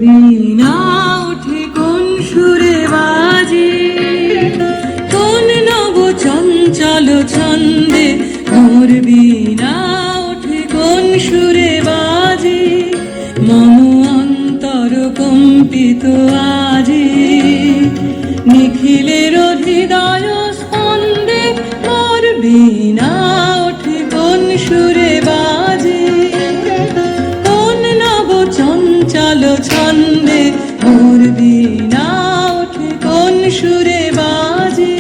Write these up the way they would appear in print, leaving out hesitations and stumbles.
বীণা ওঠে কোন সুরে বাজে, কোন নব চঞ্চল ছন্দে মোর বীণা ওঠে কোন সুরে বাজে, মম অন্তর কম্পিত আজি নিখিলের হৃদয় স্পন্দে মোর বীণা ওঠে কোন সুরে বাজে, কোন নব চঞ্চল ছন্দে মোর বীণা ওঠে কোন সুরে বাজে।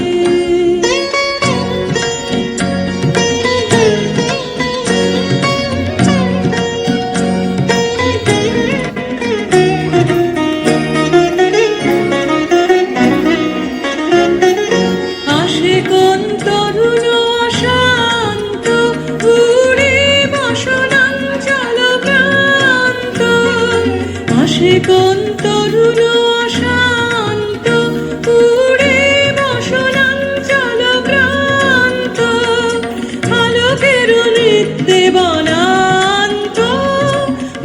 আসে কোন তরুণ অশান্ত উড়ে বসনাঞ্চল প্রান্ত, আসে কোন তরুণ অশান্ত উড়ে বসনাঞ্চল প্রান্ত, আলোকের নৃত্যে বনান্ত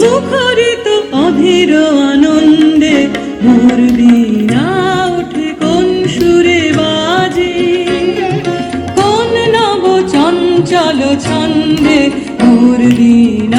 মুখরিত অধীর আনন্দে মোর বীণা ওঠে কোন সুরে বাজে, কোন নব চঞ্চল ছন্দে মোর বীণা